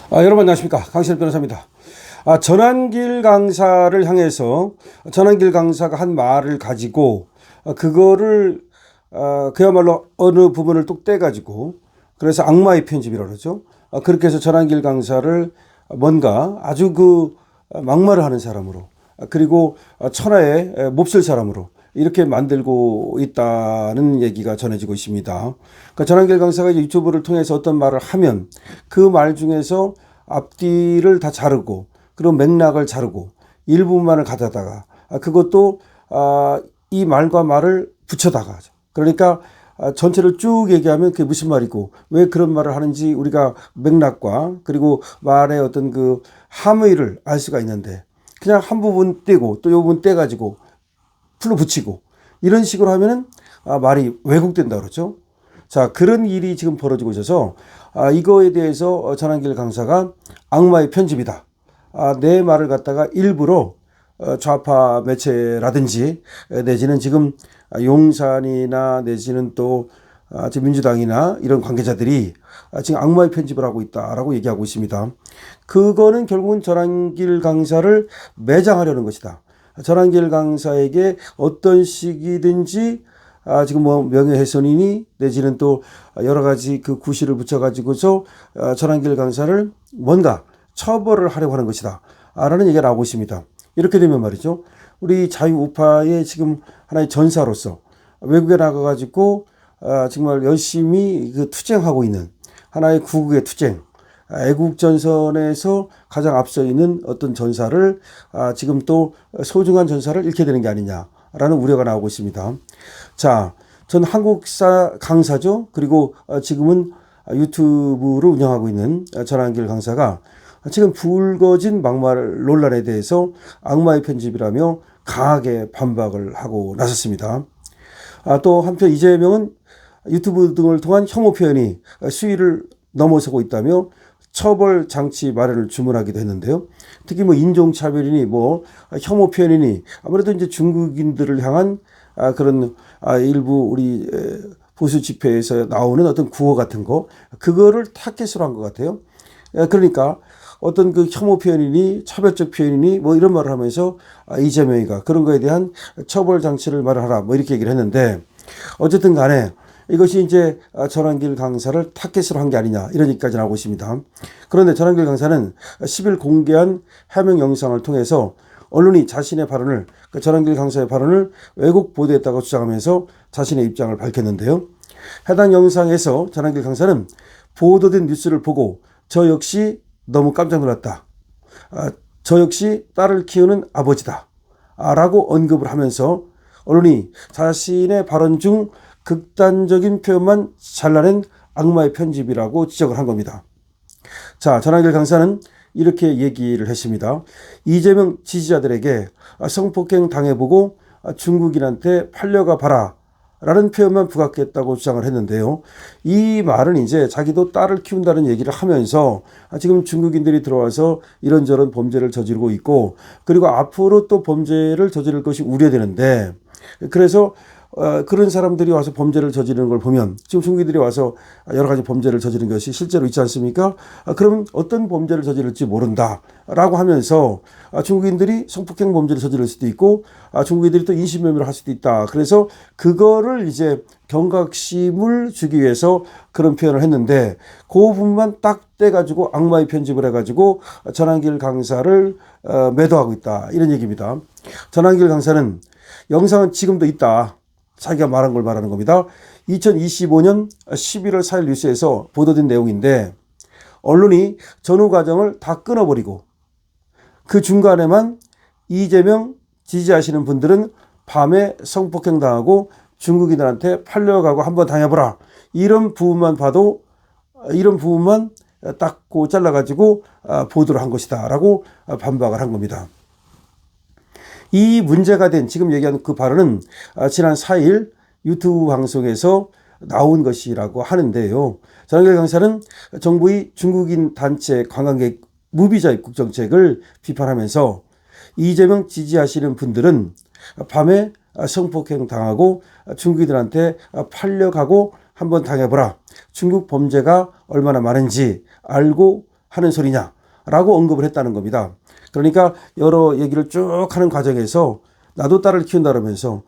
여러분 안녕하십니까, 강신업 변호사입니다. 전환길 강사를 향해서 전환길 강사가 한 말을 가지고 그거를 그야말로 어느 부분을 뚝 떼가지고, 그래서 악마의 편집이라고 그러죠. 그렇게 해서 전환길 강사를 뭔가 아주 막말을 하는 사람으로, 그리고 천하에 몹쓸 사람으로 이렇게 만들고 있다는 얘기가 전해지고 있습니다. 그러니까 전환길 강사가 유튜브를 통해서 어떤 말을 하면 그 말 중에서 앞뒤를 다 자르고, 그리고 맥락을 자르고 일부만을 가져다가 그것도 이 말과 말을 붙여다가, 그러니까 전체를 쭉 얘기하면 그게 무슨 말이고 왜 그런 말을 하는지 우리가 맥락과 그리고 말의 어떤 그 함의를 알 수가 있는데, 그냥 한 부분 떼고 또 이 부분 떼가지고 풀로 붙이고 이런 식으로 하면은 말이 왜곡된다 그러죠. 자, 그런 일이 지금 벌어지고 있어서 이거에 대해서 전환길 강사가 악마의 편집이다. 내 말을 갖다가 일부러 좌파 매체라든지 내지는 지금 용산이나 내지는 또 지금 민주당이나 이런 관계자들이 지금 악마의 편집을 하고 있다라고 얘기하고 있습니다. 그거는 결국은 전환길 강사를 매장하려는 것이다. 전환길 강사에게 어떤 식이든지 지금 뭐 명예훼손이니 내지는 또 여러 가지 그 구실을 붙여가지고서 전환길 강사를 뭔가 처벌을 하려고 하는 것이다 라는 얘기가 나오고 있습니다. 이렇게 되면 말이죠, 우리 자유우파의 지금 하나의 전사로서 외국에 나가가지고 정말 열심히 그 투쟁하고 있는 하나의 구국의 투쟁, 애국전선에서 가장 앞서 있는 어떤 전사를 지금 또 소중한 전사를 잃게 되는 게 아니냐라는 우려가 나오고 있습니다. 자, 전 한국사 강사죠. 그리고 지금은 유튜브를 운영하고 있는 전환길 강사가 지금 불거진 막말 논란에 대해서 악마의 편집이라며 강하게 반박을 하고 나섰습니다. 또 한편 이재명은 유튜브 등을 통한 혐오 표현이 수위를 넘어서고 있다며 처벌 장치 마련을 주문하기도 했는데요. 특히 뭐 인종차별이니 뭐 혐오 표현이니 아무래도 이제 중국인들을 향한 그런 일부 우리 보수 집회에서 나오는 어떤 구호 같은 거, 그거를 타겟으로 한 것 같아요. 그러니까 어떤 그 혐오 표현이니 차별적 표현이니 뭐 이런 말을 하면서 이재명이가 그런 거에 대한 처벌 장치를 마련하라 뭐 이렇게 얘기를 했는데, 어쨌든 간에 이것이 이제 전환길 강사를 타겟으로 한 게 아니냐 이런 얘기까지 나오고 있습니다. 그런데 전환길 강사는 10일 공개한 해명 영상을 통해서 언론이 자신의 발언을, 전환길 강사의 발언을 왜곡 보도했다고 주장하면서 자신의 입장을 밝혔는데요. 해당 영상에서 전환길 강사는 보도된 뉴스를 보고 저 역시 너무 깜짝 놀랐다. 저 역시 딸을 키우는 아버지다. 라고 언급을 하면서 언론이 자신의 발언 중 극단적인 표현만 잘라낸 악마의 편집이라고 지적을 한 겁니다. 자, 전환길 강사는 이렇게 얘기를 했습니다. 이재명 지지자들에게 성폭행 당해보고 중국인한테 팔려가 봐라 라는 표현만 부각했다고 주장을 했는데요. 이 말은 이제 자기도 딸을 키운다는 얘기를 하면서 지금 중국인들이 들어와서 이런저런 범죄를 저지르고 있고, 그리고 앞으로 또 범죄를 저지를 것이 우려되는데, 그래서 그런 사람들이 와서 범죄를 저지르는 걸 보면 지금 중국인들이 와서 여러 가지 범죄를 저지르는 것이 실제로 있지 않습니까? 그러면 어떤 범죄를 저지를지 모른다라고 하면서 중국인들이 성폭행 범죄를 저지를 수도 있고 중국인들이 또 인신매매를 할 수도 있다. 그래서 그거를 이제 경각심을 주기 위해서 그런 표현을 했는데, 그 부분만 딱 떼가지고 악마의 편집을 해가지고 전환길 강사를 매도하고 있다 이런 얘기입니다. 전환길 강사는 영상은 지금도 있다. 자기가 말한 걸 말하는 겁니다. 2025년 11월 4일 뉴스에서 보도된 내용인데, 언론이 전후 과정을 다 끊어버리고 그 중간에만 이재명 지지하시는 분들은 밤에 성폭행 당하고 중국인들한테 팔려가고 한번 당해보라, 이런 부분만 봐도, 이런 부분만 딱 잘라가지고 보도를 한 것이다 라고 반박을 한 겁니다. 이 문제가 된 지금 얘기하는 그 발언은 지난 4일 유튜브 방송에서 나온 것이라고 하는데요. 전환길 강사는 정부의 중국인 단체 관광객 무비자 입국 정책을 비판하면서 이재명 지지하시는 분들은 밤에 성폭행 당하고 중국인들한테 팔려가고 한번 당해보라, 중국 범죄가 얼마나 많은지 알고 하는 소리냐라고 언급을 했다는 겁니다. 그러니까 여러 얘기를 쭉 하는 과정에서 나도 딸을 키운다 그러면서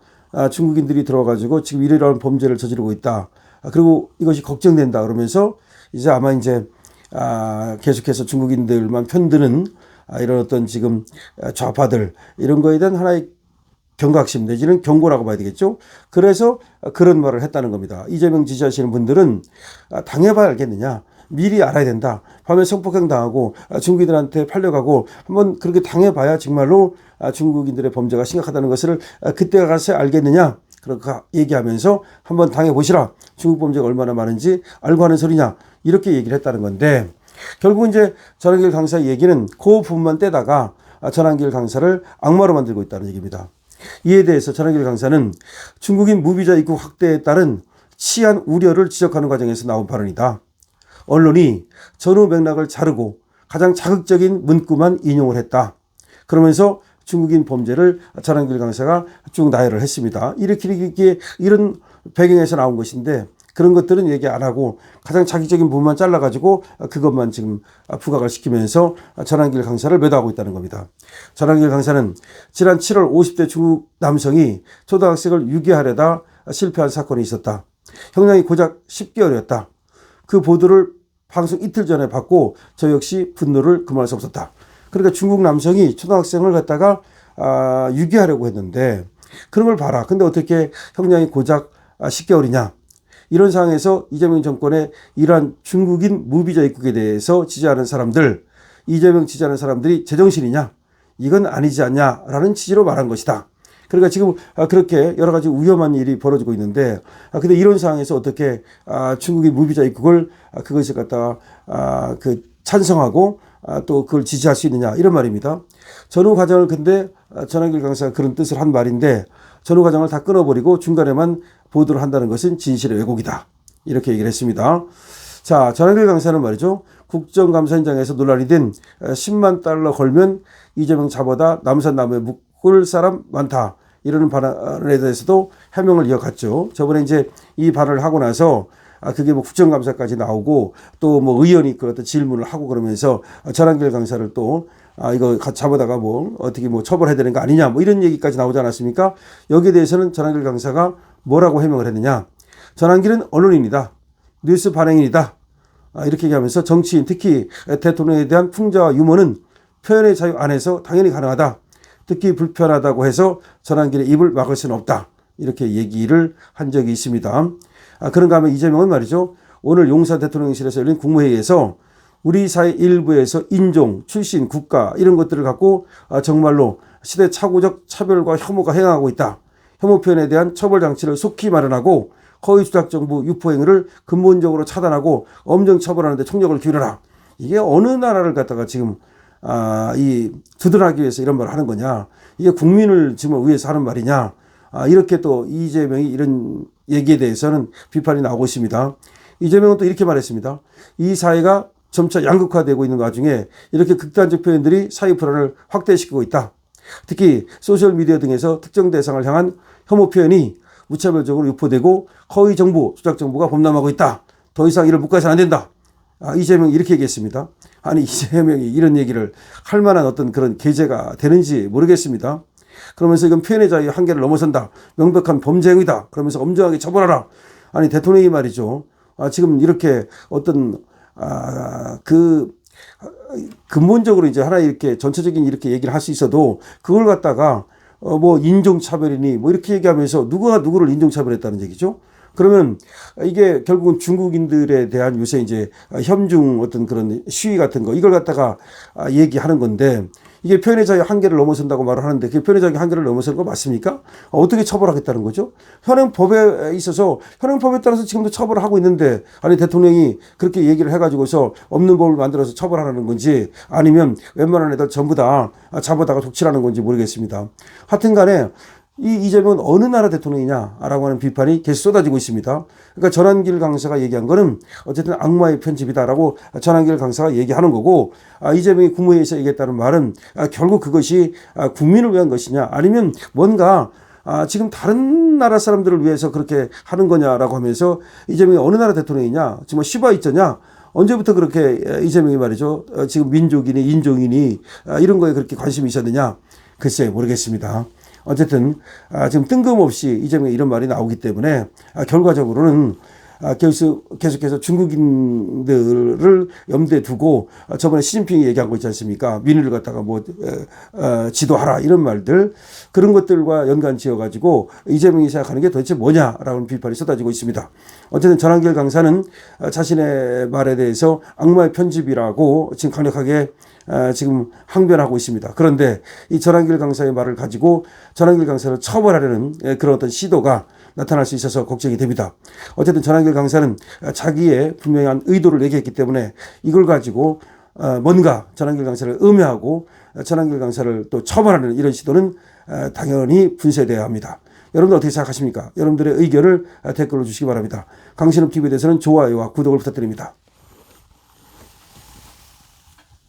중국인들이 들어와가지고 지금 이러이러한 범죄를 저지르고 있다. 그리고 이것이 걱정된다 그러면서 이제 아마 이제 계속해서 중국인들만 편드는 이런 어떤 지금 좌파들 이런 거에 대한 하나의 경각심 내지는 경고라고 봐야 되겠죠. 그래서 그런 말을 했다는 겁니다. 이재명 지지하시는 분들은 당해봐야 알겠느냐. 미리 알아야 된다. 밤에 성폭행 당하고 중국인들한테 팔려가고 한번 그렇게 당해봐야 정말로 중국인들의 범죄가 심각하다는 것을 그때 가서 알겠느냐. 그렇게 얘기하면서 한번 당해보시라. 중국 범죄가 얼마나 많은지 알고 하는 소리냐. 이렇게 얘기를 했다는 건데 결국 이제 전한길 강사의 얘기는 그 부분만 떼다가 전한길 강사를 악마로 만들고 있다는 얘기입니다. 이에 대해서 전한길 강사는 중국인 무비자 입국 확대에 따른 치안 우려를 지적하는 과정에서 나온 발언이다. 언론이 전후 맥락을 자르고 가장 자극적인 문구만 인용을 했다. 그러면서 중국인 범죄를 전한길 강사가 쭉 나열을 했습니다. 이렇게 이런 배경에서 나온 것인데 그런 것들은 얘기 안 하고 가장 자극적인 부분만 잘라가지고 그것만 지금 부각을 시키면서 전한길 강사를 매도하고 있다는 겁니다. 전한길 강사는 지난 7월 50대 중국 남성이 초등학생을 유괴하려다 실패한 사건이 있었다. 형량이 고작 10개월이었다. 그 보도를 방송 이틀 전에 받고 저 역시 분노를 금할 수 없었다. 그러니까 중국 남성이 초등학생을 갖다가 유괴하려고 했는데 그런 걸 봐라. 근데 어떻게 형량이 고작 10개월이냐. 이런 상황에서 이재명 정권의 이러한 중국인 무비자 입국에 대해서 지지하는 사람들, 이재명 지지하는 사람들이 제정신이냐? 이건 아니지 않냐라는 취지로 말한 것이다. 그러니까 지금 그렇게 여러 가지 위험한 일이 벌어지고 있는데 근데 이런 상황에서 어떻게 중국인 무비자 입국을 그것을 갖다가 찬성하고 또 그걸 지지할 수 있느냐 이런 말입니다. 전후 과정을 근데 전한길 강사가 그런 뜻을 한 말인데 전후 과정을 다 끊어버리고 중간에만 보도를 한다는 것은 진실의 왜곡이다. 이렇게 얘기를 했습니다. 자, 전한길 강사는 말이죠. 국정감사 현장에서 논란이 된 10만 달러 걸면 이재명 잡아다 남산나무에 묶을 사람 많다. 이러는 발언에 대해서도 해명을 이어갔죠. 저번에 이제 이 발언을 하고 나서 그게 뭐 국정감사까지 나오고 또 뭐 의원이 그 어떤 질문을 하고 그러면서 전한길 강사를 또 이거 잡아다가 뭐 어떻게 뭐 처벌해야 되는 거 아니냐 뭐 이런 얘기까지 나오지 않았습니까? 여기에 대해서는 전한길 강사가 뭐라고 해명을 했느냐. 전한길은 언론인이다. 뉴스 반영인이다. 이렇게 얘기하면서 정치인 특히 대통령에 대한 풍자와 유머는 표현의 자유 안에서 당연히 가능하다. 듣기 불편하다고 해서 전한길의 입을 막을 수는 없다. 이렇게 얘기를 한 적이 있습니다. 그런가 하면 이재명은 말이죠. 오늘 용산 대통령실에서 열린 국무회의에서 우리 사회 일부에서 인종, 출신, 국가 이런 것들을 갖고 정말로 시대착오적 차별과 혐오가 행하고 있다. 혐오 표현에 대한 처벌 장치를 속히 마련하고 허위 조작 정보 유포 행위를 근본적으로 차단하고 엄정 처벌하는 데 총력을 기울여라. 이게 어느 나라를 갖다가 지금 이 두둔하기 위해서 이런 말을 하는 거냐. 이게 국민을 지금 위해서 하는 말이냐. 이렇게 또 이재명이 이런 얘기에 대해서는 비판이 나오고 있습니다. 이재명은 또 이렇게 말했습니다. 이 사회가 점차 양극화되고 있는 와중에 이렇게 극단적 표현들이 사회 불안을 확대시키고 있다. 특히 소셜미디어 등에서 특정 대상을 향한 혐오 표현이 무차별적으로 유포되고 허위 정보, 조작 정보가 범람하고 있다. 더 이상 이를 묵과해서는 안 된다. 이재명이 이렇게 얘기했습니다. 아니 이재명이 이런 얘기를 할 만한 어떤 그런 계제가 되는지 모르겠습니다. 그러면서 이건 표현의 자유의 한계를 넘어선다. 명백한 범죄 행위다. 그러면서 엄정하게 처벌하라. 아니 대통령이 말이죠. 지금 이렇게 어떤 근본적으로 이제 하나 이렇게 전체적인 이렇게 얘기를 할 수 있어도 그걸 갖다가 뭐 인종차별이니 뭐 이렇게 얘기하면서 누가 누구를 인종차별했다는 얘기죠. 그러면 이게 결국은 중국인들에 대한 요새 이제 혐중 어떤 그런 시위 같은 거 이걸 갖다가 얘기하는 건데 이게 표현의 자유 한계를 넘어선다고 말을 하는데 그 표현의 자유 한계를 넘어서는 거 맞습니까? 어떻게 처벌하겠다는 거죠? 현행법에 있어서 현행법에 따라서 지금도 처벌을 하고 있는데 아니 대통령이 그렇게 얘기를 해가지고서 없는 법을 만들어서 처벌하는 건지 아니면 웬만한 애들 전부 다 잡아다가 독칠하는 건지 모르겠습니다. 하여튼 간에 이재명은 어느 나라 대통령이냐라고 하는 비판이 계속 쏟아지고 있습니다. 그러니까 전한길 강사가 얘기한 거는 어쨌든 악마의 편집이다라고 전한길 강사가 얘기하는 거고 이재명이 국무회의에서 얘기했다는 말은 결국 그것이 국민을 위한 것이냐 아니면 뭔가 지금 다른 나라 사람들을 위해서 그렇게 하는 거냐라고 하면서 이재명이 어느 나라 대통령이냐 지금 시바 있잖냐 언제부터 그렇게 이재명이 말이죠. 지금 민족이니 인종이니 이런 거에 그렇게 관심이 있었느냐? 글쎄 모르겠습니다. 어쨌든 지금 뜬금없이 이재명의 이런 말이 나오기 때문에 결과적으로는 계속해서 중국인들을 염두에 두고 저번에 시진핑이 얘기한 거 있지 않습니까? 민의를 갖다가 지도하라 이런 말들 그런 것들과 연관 지어가지고 이재명이 생각하는 게 도대체 뭐냐라는 비판이 쏟아지고 있습니다. 어쨌든 전한길 강사는 자신의 말에 대해서 악마의 편집이라고 지금 강력하게 지금 항변하고 있습니다. 그런데 이 전한길 강사의 말을 가지고 전한길 강사를 처벌하려는 그런 어떤 시도가 나타날 수 있어서 걱정이 됩니다. 어쨌든 전한길 강사는 자기의 분명한 의도를 얘기했기 때문에 이걸 가지고 뭔가 전한길 강사를 음해하고 전한길 강사를 또 처벌하는 이런 시도는 당연히 분쇄되어야 합니다. 여러분들 어떻게 생각하십니까? 여러분들의 의견을 댓글로 주시기 바랍니다. 강신업 TV에 대해서는 좋아요와 구독을 부탁드립니다.